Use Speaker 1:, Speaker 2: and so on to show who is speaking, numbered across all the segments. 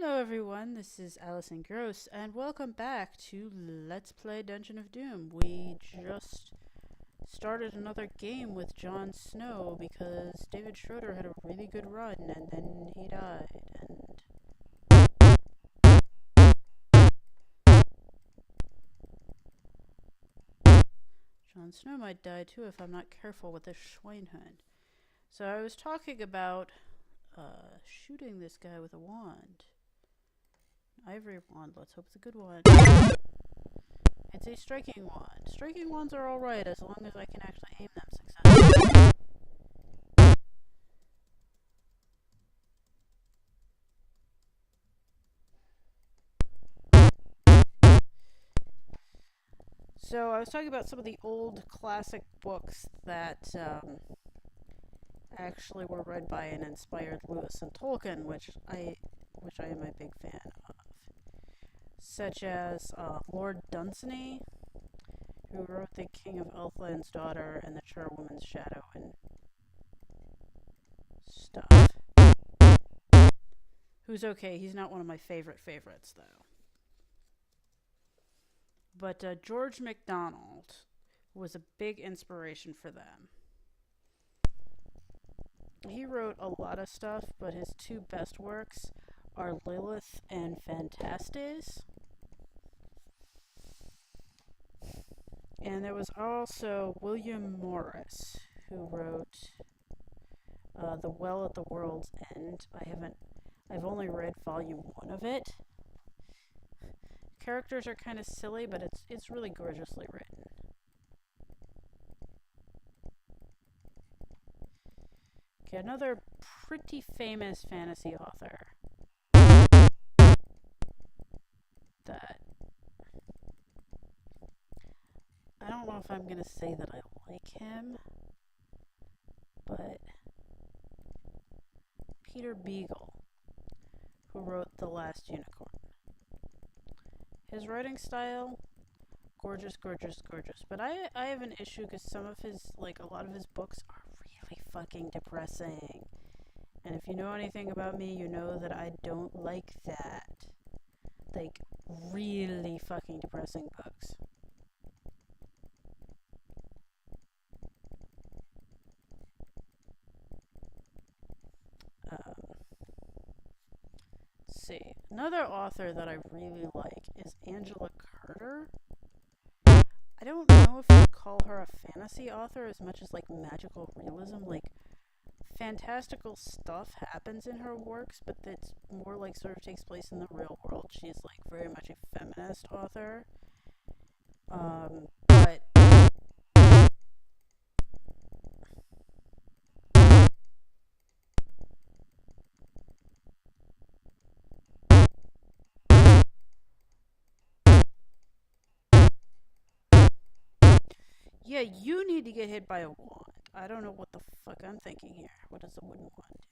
Speaker 1: Hello everyone, this is Allison Gross, and welcome back to Let's Play Dungeon of Doom. We just started another game with Jon Snow because David Schroeder had a really good run and then he died, and Jon Snow might die too if I'm not careful with this Schweinhund. So I was talking about shooting this guy with a wand. Ivory wand, let's hope it's a good one. It's a striking wand. Striking wands are alright as long as I can actually aim them successfully. So I was talking about some of the old classic books that actually were read by and inspired Lewis and Tolkien, which I am a big fan of. Such as Lord Dunsany, who wrote The King of Elfland's Daughter and The Charwoman's Shadow and stuff. Who's okay, he's not one of my favorites though. But George MacDonald was a big inspiration for them. He wrote a lot of stuff, but his two best works are Lilith and Fantastes. And there was also William Morris, who wrote The Well at the World's End. I've only read volume 1 of it. Characters are kind of silly, but it's really gorgeously written. Okay, another pretty famous fantasy author that I don't know if I'm gonna say that I like him, but Peter Beagle, who wrote The Last Unicorn. His writing style, gorgeous. But I have an issue because some of his, a lot of his books are really fucking depressing. And if you know anything about me, you know that I don't like that. Really fucking depressing books. Let's see. Another author that I really like is Angela Carter. I don't know if you'd call her a fantasy author as much as magical realism. Fantastical stuff happens in her works, but that's more sort of takes place in the real world. She's very much a feminist author. But yeah, you need to get hit by a wand. I don't know what the fuck I'm thinking here. What does a wooden wand do?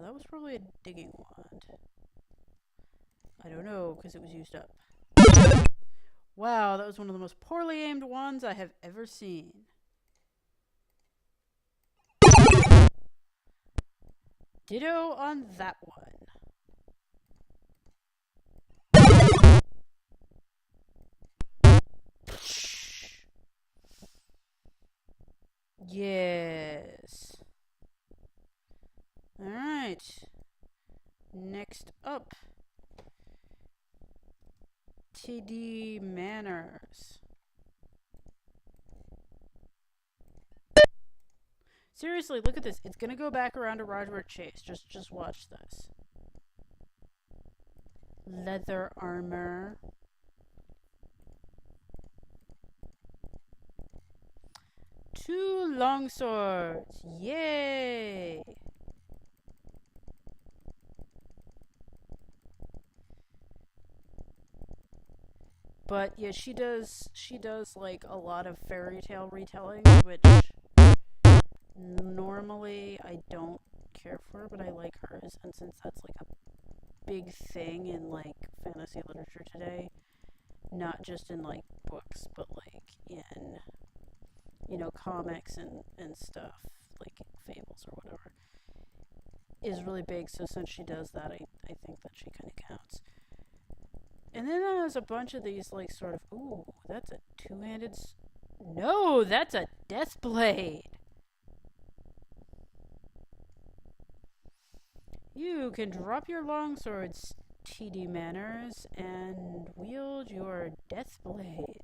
Speaker 1: That was probably a digging wand. I don't know, because it was used up. Wow, that was one of the most poorly aimed wands I have ever seen. Ditto on that one. Yes. Alright. Next up. TD Manners. Seriously, look at this. It's gonna go back around to Roger Chase. Just watch this. Leather armor. 2 longswords. Yay! But yeah, she does a lot of fairy tale retellings, which normally I don't care for, but I like hers, and since that's a big thing in fantasy literature today, not just in books, but in comics and stuff. fables or whatever, is really big. So since she does that, I think that she kind of counts. And then there's a bunch of these, like, sort of, ooh, that's a two-handed. No, that's a death blade. You can drop your longswords, TD Manners, and wield your death blade.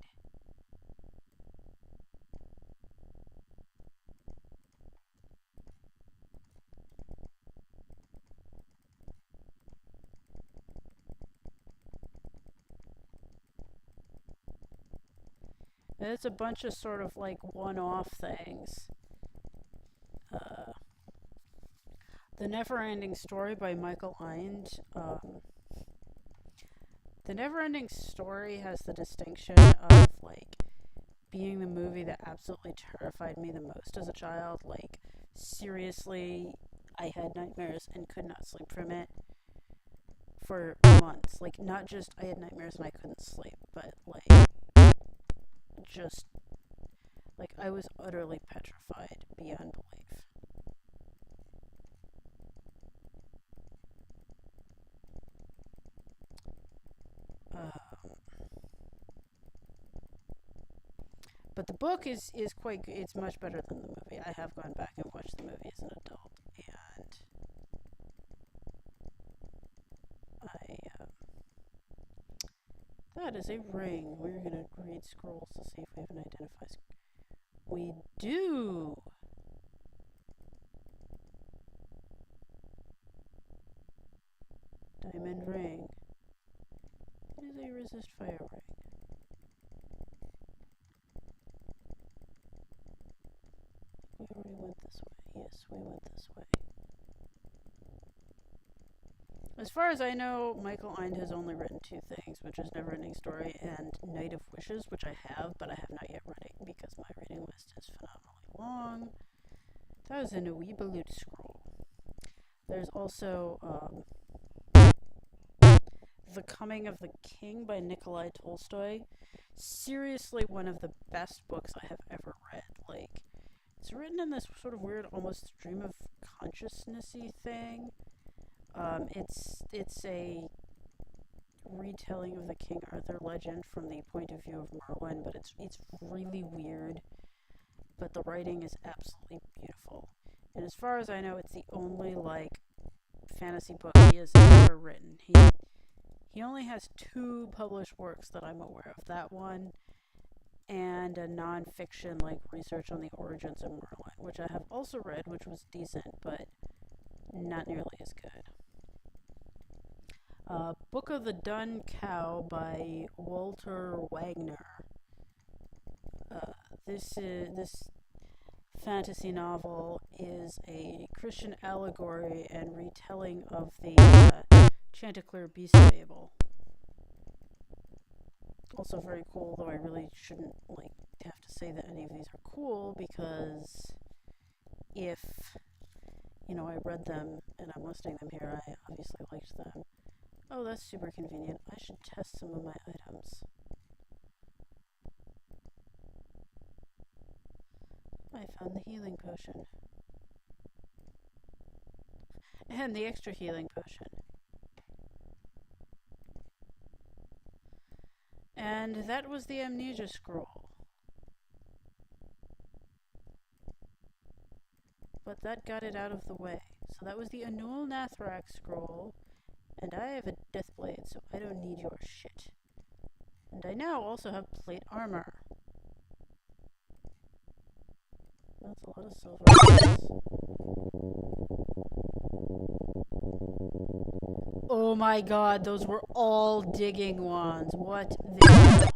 Speaker 1: And it's a bunch of sort of like one-off things. The Never-Ending Story by Michael Ind. The Never-Ending Story has the distinction of, like, being the movie that absolutely terrified me the most as a child. Like, seriously, I had nightmares and could not sleep from it for months. Like, not just I had nightmares and I couldn't sleep, but, like, just, like, I was utterly petrified beyond belief. But the book is quite. It's much better than the movie. I have gone back and watched the movie as an adult, and that is a ring. We're gonna read scrolls to see if we have an identifier. We do. Diamond ring. It is a resist fire ring. We already went this way. Yes, we went this way. As far as I know, Michael Ind has only written two things, which is Never-Ending Story and Night of Wishes, which I have, but I have not yet read it because my reading list is phenomenally long. That was an Weebalut scroll. There's also The Coming of the King by Nikolai Tolstoy. Seriously, one of the best books I have ever read. Like, it's written in this sort of weird, almost stream of consciousness-y thing. It's a retelling of the King Arthur legend from the point of view of Merlin, but it's really weird. But the writing is absolutely beautiful. And as far as I know, it's the only, like, fantasy book he has ever written. He only has two published works that I'm aware of. That one and a non-fiction, like, research on the origins of Merlin, which I have also read, which was decent, but not nearly as good. Book of the Dun Cow by Walter Wagner. This fantasy novel is a Christian allegory and retelling of the Chanticleer Beast Fable. Also very cool, though I really shouldn't, like, have to say that any of these are cool, because if, you know, I read them and I'm listing them here, I obviously liked them. Oh, that's super convenient. I should test some of my items. I found the healing potion. And the extra healing potion. And that was the amnesia scroll. But that got it out of the way. So that was the Anul Nathrak scroll. And I have a death blade, so I don't need your shit. And I now also have plate armor. That's a lot of silver. Oh my god, those were all digging wands. What the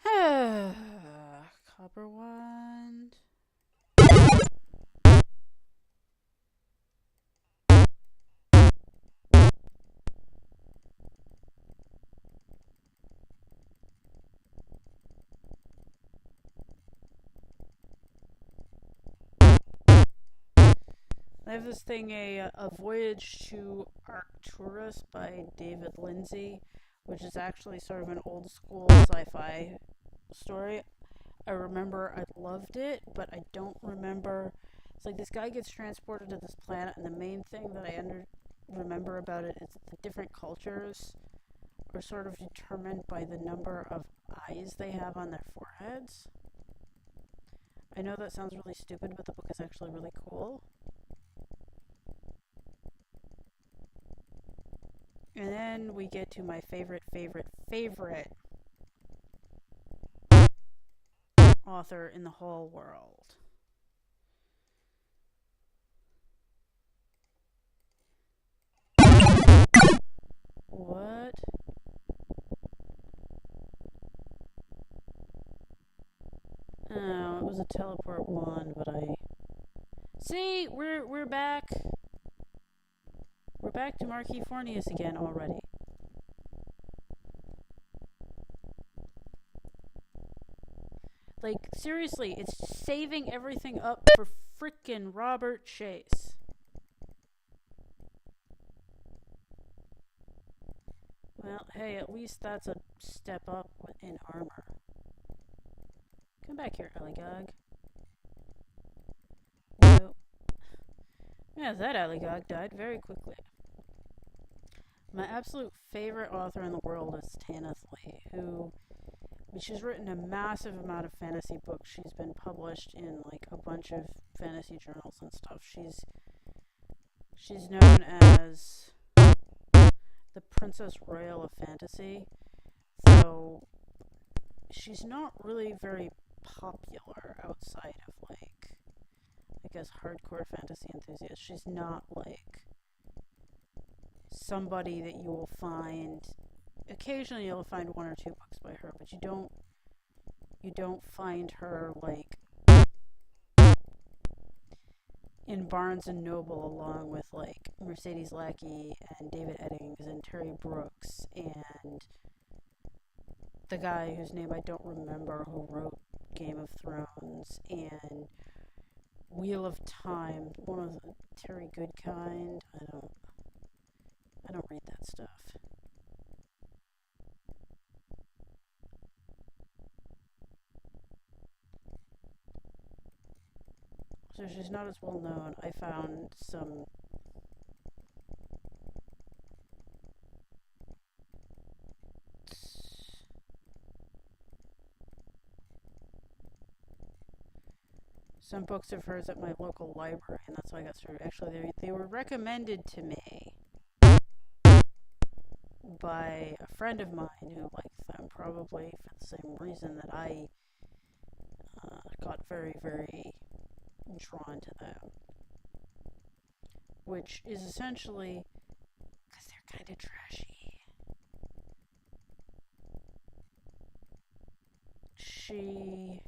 Speaker 1: hell? Copper wand. I have this thing, a Voyage to Arcturus by David Lindsay, which is actually sort of an old school sci-fi story. I remember I loved it, but I don't remember. It's like this guy gets transported to this planet, and the main thing that I remember about it is that the different cultures are sort of determined by the number of eyes they have on their foreheads. I know that sounds really stupid, but the book is actually really cool. And then we get to my favorite author in the whole world. What? Oh, it was a teleport wand, but I... See, we're back. We're back to Marquis Fornius again already. Like, seriously, it's saving everything up for frickin' Robert Chase. Well, hey, at least that's a step up in armor. Come back here, Eligog. No. Yeah, that Eligog died very quickly. My absolute favorite author in the world is Tanith Lee, who... she's written a massive amount of fantasy books. She's been published in like a bunch of fantasy journals and stuff. She's known as the Princess Royal of Fantasy, though she's not really very popular outside of like, I guess, hardcore fantasy enthusiasts. She's not like somebody that you will find. Occasionally you'll find one or two books by her, but you don't find her like in Barnes and Noble along with like Mercedes Lackey and David Eddings and Terry Brooks and the guy whose name I don't remember who wrote Game of Thrones and Wheel of Time, one of the Terry Goodkind. I don't read that stuff. So she's not as well known. I found some books of hers at my local library, and that's how I got started. Actually, they were recommended to me by a friend of mine who liked them, probably for the same reason that I got very, very drawn to them. Which is essentially because they're kind of trashy. She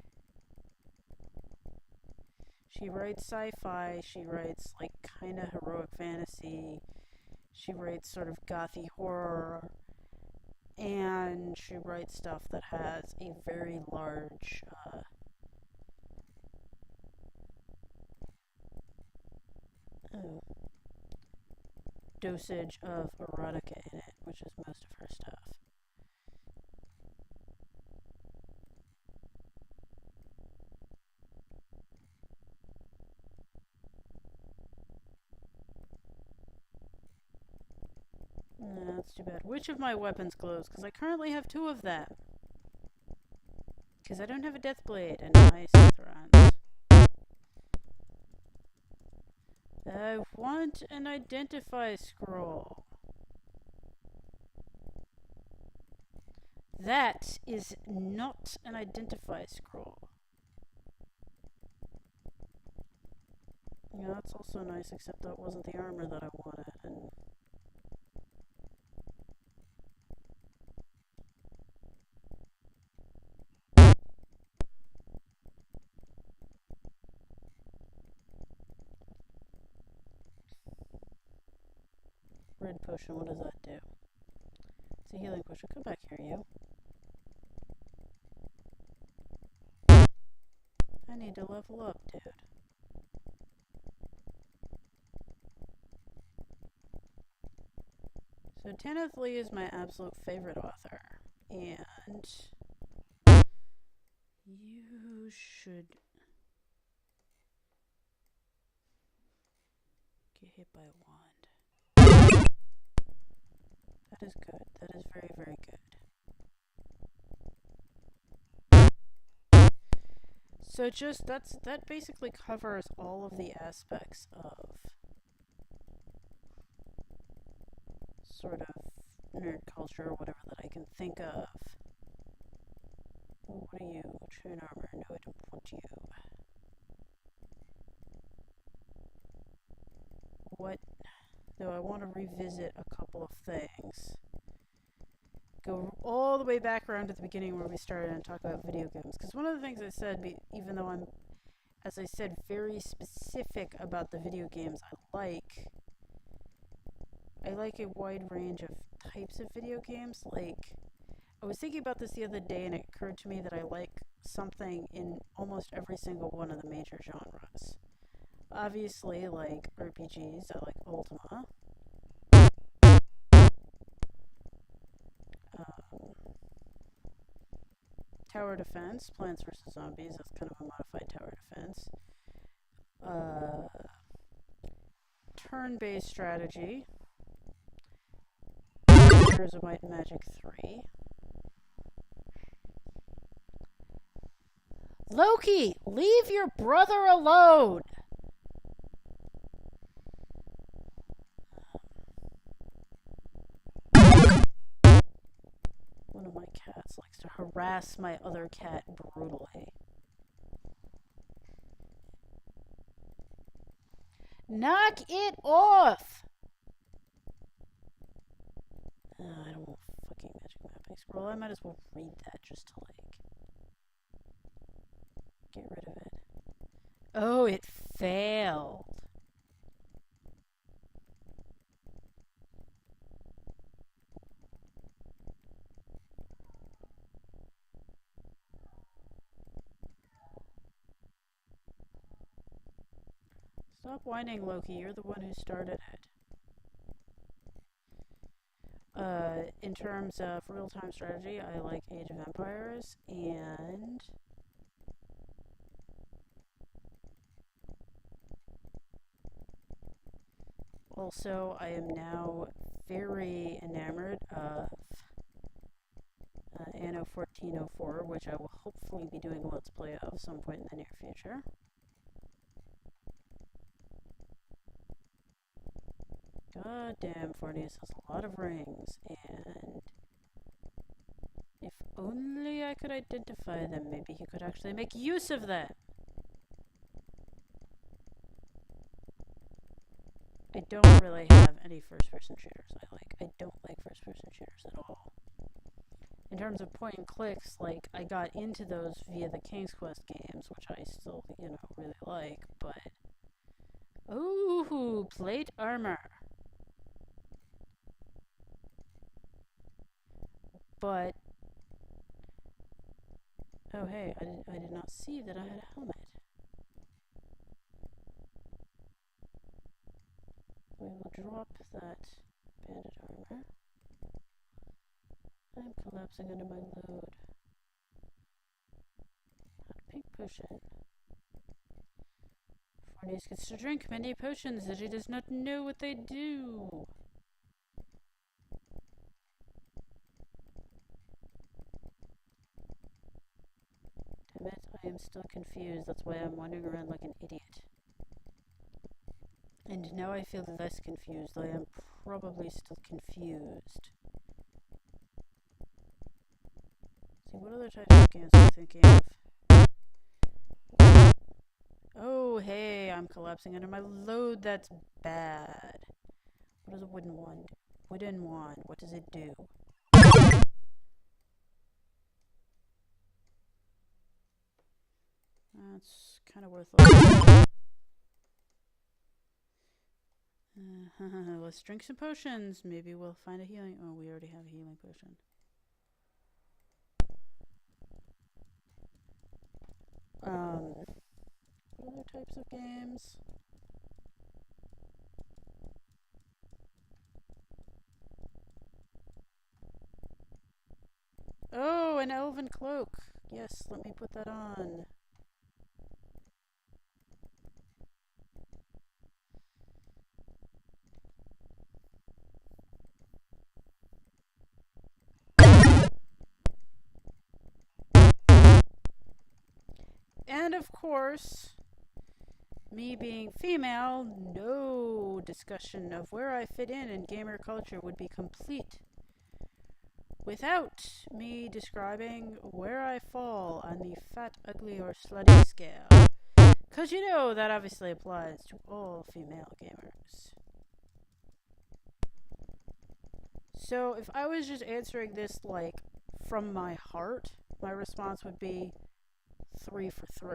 Speaker 1: writes sci-fi, she writes like kind of heroic fantasy, she writes sort of gothy horror, and she writes stuff that has a very large dosage of erotica in it, which is most of her stuff. No, that's too bad. Which of my weapons glows? Because I currently have 2 of them. Because I don't have a death blade and my Sithron. I want an identify scroll. That is not an identify scroll. Yeah, that's also nice, except that wasn't the armor that I wanted. And red potion, what does that do? It's a healing potion. Come back here, you. I need to level up, dude. So Tanith Lee is my absolute favorite author, and you should get hit by a wand. That is good. That is very, very good. So just that basically covers all of the aspects of sort of nerd culture or whatever that I can think of. What are you? Chain armor. No, I don't want you. What? No, I want to revisit a couple of things. Go all the way back around to the beginning where we started and talk about video games. Because one of the things I said, even though I'm, as I said, very specific about the video games I like a wide range of types of video games. Like, I was thinking about this the other day and it occurred to me that I like something in almost every single one of the major genres. Obviously, like RPGs, I like Ultima. Tower defense, Plants vs. Zombies, that's kind of a modified tower defense. Turn-based strategy. Heroes of Might and Magic 3. Loki, leave your brother alone! One of my cats likes to harass my other cat brutally. Knock it off! I don't want fucking magic mapping scroll. I might as well read that just to, like, get rid of it. Oh, it failed. Stop whining, Loki. You're the one who started it. In terms of real-time strategy, I like Age of Empires, and also I am now very enamored of Anno 1404, which I will hopefully be doing a Let's Play of some point in the near future. God damn, Fornius has a lot of rings, and if only I could identify them, maybe he could actually make use of them. I don't really have any first-person shooters I like. I don't like first-person shooters at all. In terms of point and clicks, like, I got into those via the King's Quest games, which I still, really like, but... Ooh, plate armor! But... Oh hey, I did not see that I had a helmet. We will drop that banded armor. I'm collapsing under my load. Hot pink potion. Fornius gets to drink many potions that he does not know what they do. Damn it, I am still confused. That's why I'm wandering around like an idiot. And now I feel less confused. I am probably still confused. See, what other types of games am I thinking of? Oh, hey, I'm collapsing under my load. That's bad. What does a wooden wand do? Wooden wand, what does it do? That's kind of worthless. Let's drink some potions. Maybe we'll find a healing. Oh, we already have a healing potion. Other types of games. an elven cloak. Yes, let me put that on. And of course, me being female, no discussion of where I fit in gamer culture would be complete without me describing where I fall on the fat, ugly, or slutty scale. Because you know that obviously applies to all female gamers. So if I was just answering this like from my heart, my response would be 3 for 3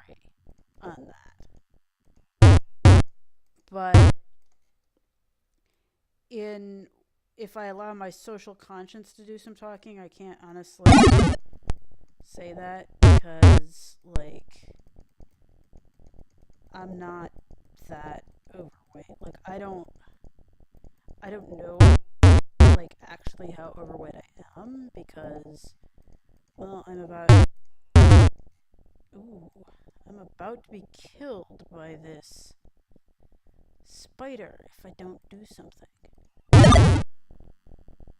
Speaker 1: on that. But if I allow my social conscience to do some talking, I can't honestly say that because like I'm not that overweight. Like I don't know like actually how overweight I am because well I'm about to be killed by this spider if I don't do something.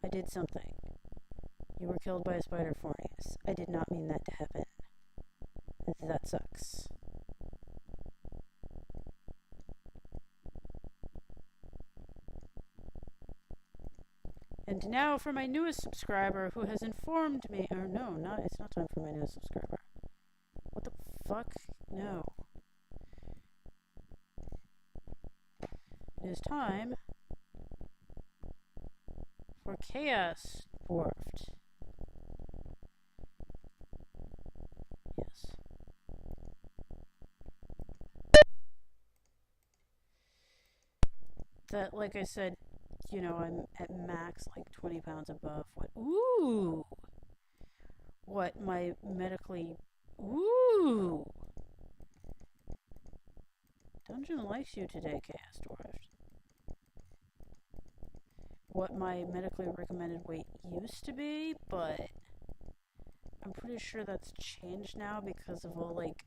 Speaker 1: I did something. You were killed by a spider, Fornius. I did not mean that to happen. That sucks. And now for my newest subscriber who has informed me, or no, it's not time for my newest subscriber. What the fuck? No. It is time for Chaosdwarft. Yes. That, like I said, you know, I'm at max like 20 pounds above what. Ooh! What my medically. Ooh! Dungeon likes you today, Chaosdwarft. What my medically recommended weight used to be, but I'm pretty sure that's changed now because of all like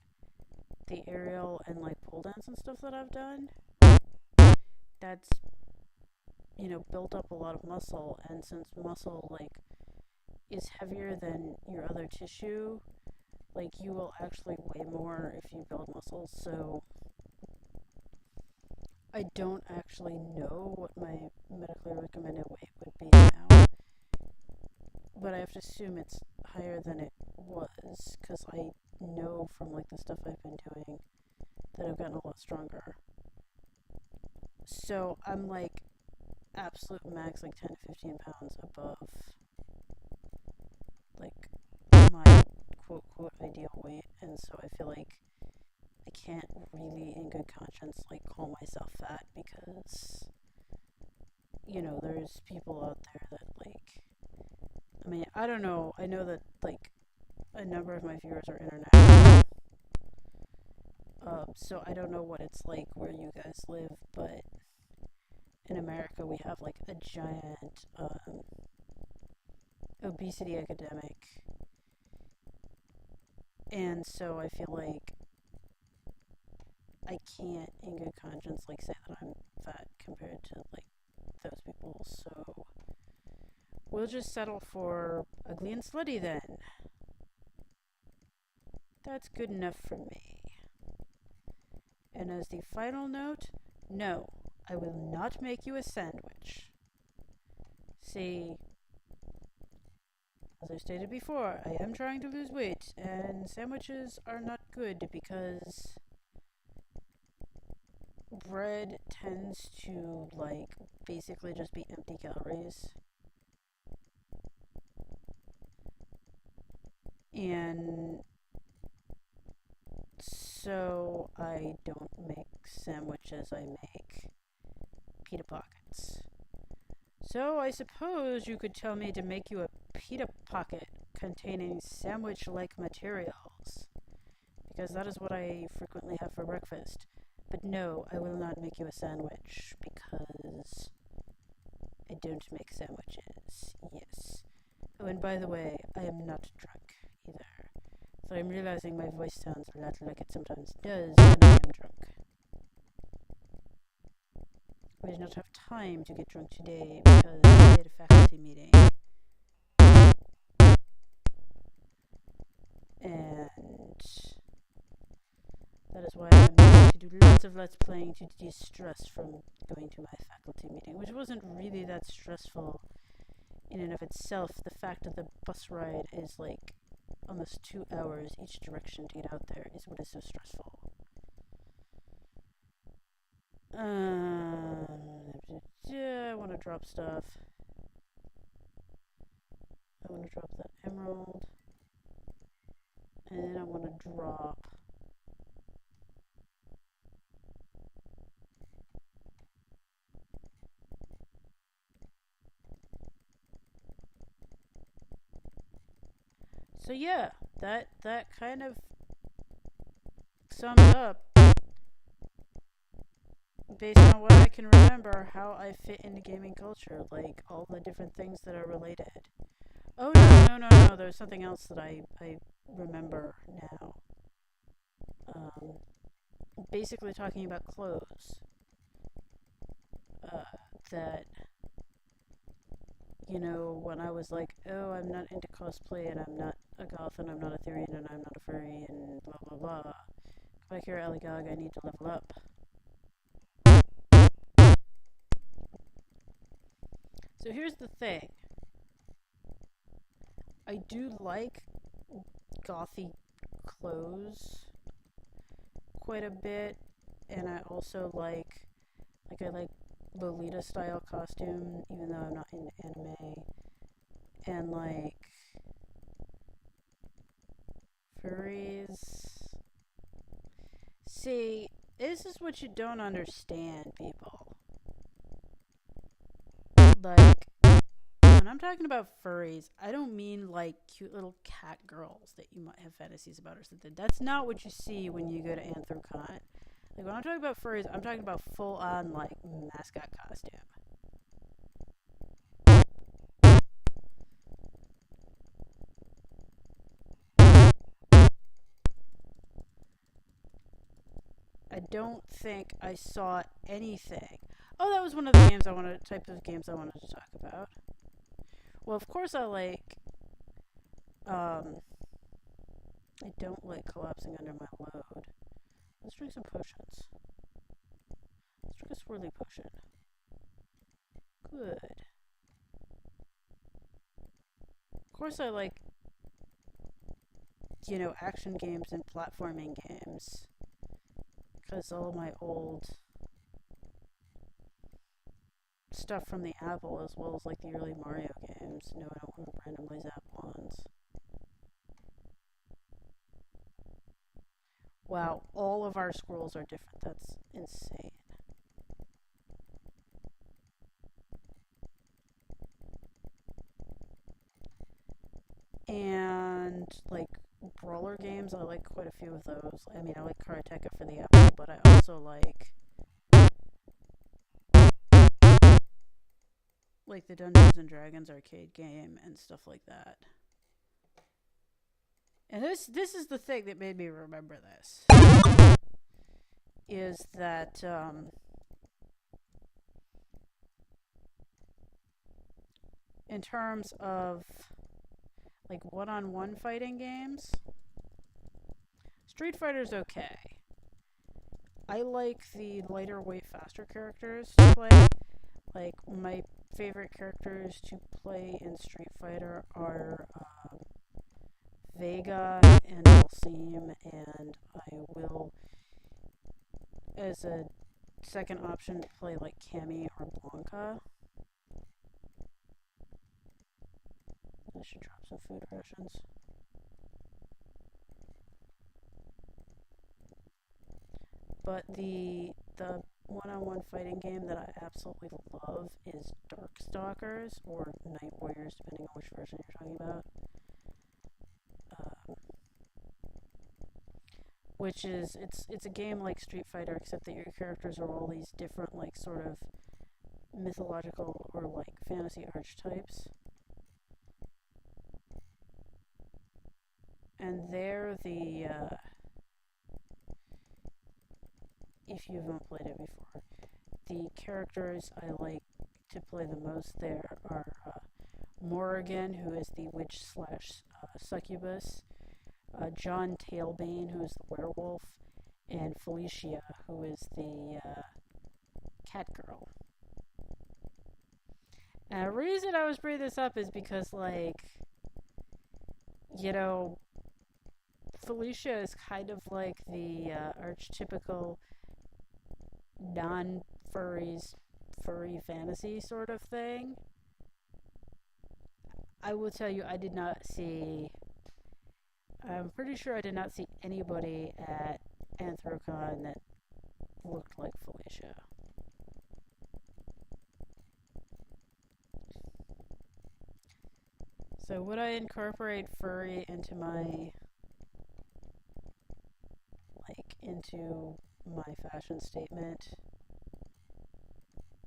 Speaker 1: the aerial and like pole dance and stuff that I've done. That's, you know, built up a lot of muscle, and since muscle like is heavier than your other tissue, like you will actually weigh more if you build muscles. So I don't actually know what my medically recommended weight would be now, but I have to assume it's higher than it was because I know from like the stuff I've been doing that I've gotten a lot stronger. So I'm like absolute max like 10 to 15 pounds above like my quote ideal weight, and so I feel like I can't really in good conscience like call myself fat because, you know, there's people out there that like, I mean, I don't know, I know that like a number of my viewers are international, so I don't know what it's like where you guys live, but in America we have like a giant obesity epidemic, and so I feel like I can't in good conscience like say that I'm fat compared to like those people, so we'll just settle for ugly and slutty then. That's good enough for me. And as the final note, no, I will not make you a sandwich. See, as I stated before, I am trying to lose weight, and sandwiches are not good because bread tends to, like, basically just be empty calories. And so I don't make sandwiches, I make pita pockets. So I suppose you could tell me to make you a pita pocket containing sandwich-like materials, because that is what I frequently have for breakfast. But no, I will not make you a sandwich, because I don't make sandwiches. Yes. Oh, and by the way, I am not drunk. So I'm realizing my voice sounds a lot like it sometimes does when I am drunk. We did not have time to get drunk today because we had a faculty meeting. And that is why I'm going to do lots of Let's Playing to de-stress from going to my faculty meeting, which wasn't really that stressful in and of itself. The fact that the bus ride is like almost 2 hours each direction to get out there is what is so stressful. I want to drop stuff. I want to drop that emerald. And then I want to drop so yeah, that kind of sums up, based on what I can remember, how I fit into gaming culture, like all the different things that are related. Oh no, there's something else that I remember now. Basically talking about clothes. That, you know, when I was like, oh, I'm not into cosplay, and I'm not a goth, and I'm not a Therian, and I'm not a furry, and blah blah blah. Come back here, Aligog, I need to level up. So here's the thing. I do like gothy clothes quite a bit, and I also like I like Lolita style costume, even though I'm not into anime, and like furries. See, this is what you don't understand, people. Like, when I'm talking about furries, I don't mean like cute little cat girls that you might have fantasies about or something. That's not what you see when you go to Anthrocon. Like, when I'm talking about furries, I'm talking about full on, like, mascot costume. I don't think I saw anything. Oh, that was one of the types of games I wanted to talk about. Well, of course I like, I don't like collapsing under my load. Let's drink some potions. Let's drink a swirly potion. Good. Of course I like, you know, action games and platforming games. Because all my old stuff from the Apple, as well as like the early Mario games. No, I don't want to randomly zap wands. Wow, all of our scrolls are different. That's insane. And like brawler games, I like quite a few of those. I mean, I like Karateka for the Apple, but I also like the Dungeons and Dragons arcade game and stuff like that. And this is the thing that made me remember this. Is that in terms of like one-on-one fighting games, Street Fighter's okay. I like the lighter weight, faster characters to play. Like, my favorite characters to play in Street Fighter are Vega and Dulcim, and I will, as a second option, play like Cammy or Blanca. I should drop some food rations. But the one-on-one fighting game that I absolutely love is Darkstalkers, or Night Warriors, depending on which version you're talking about. Which is, it's a game like Street Fighter, except that your characters are all these different, like, sort of mythological or, like, fantasy archetypes. And there are the, if you haven't played it before, the characters I like to play the most there are Morrigan, who is the witch slash succubus, John Tailbane, who is the werewolf, and Felicia, who is the cat girl. And the reason I was bringing this up is because, like, you know, Felicia is kind of like the archetypical non-furries furry fantasy sort of thing. I will tell you, I did not see. I'm pretty sure I did not see anybody at Anthrocon that looked like Felicia. So would I incorporate furry into my, like, into my fashion statement?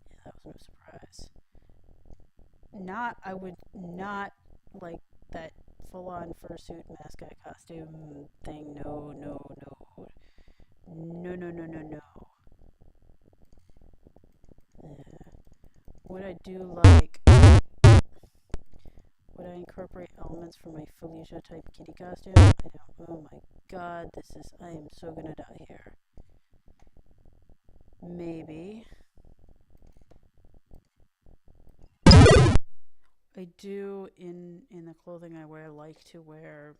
Speaker 1: Yeah, that was no surprise. I would not like that full-on fursuit mascot costume thing. No, no, no. No, no, no, no, no. Would I do like... Would I incorporate elements from my Felicia type kitty costume? I don't. Oh my god, I am so gonna die here. Maybe. I do, in the clothing I wear, like to wear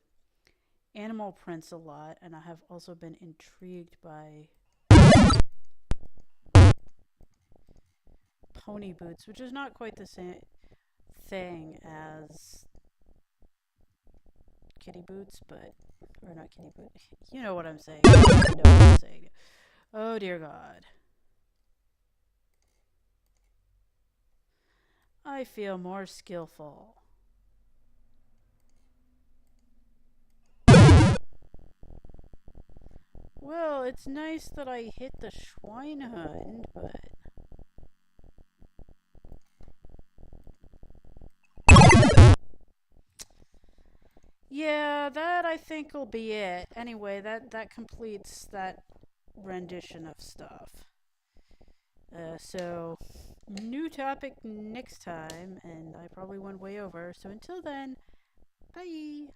Speaker 1: animal prints a lot, and I have also been intrigued by pony boots, which is not quite the same thing as kitty boots, but, or not kitty boots, you know what I'm saying. You know what I'm saying. Oh dear god. I feel more skillful. Well, it's nice that I hit the Schweinhund, but... Yeah, that I think will be it. Anyway, that completes that rendition of stuff. So, new topic next time, and I probably went way over. So until then, bye!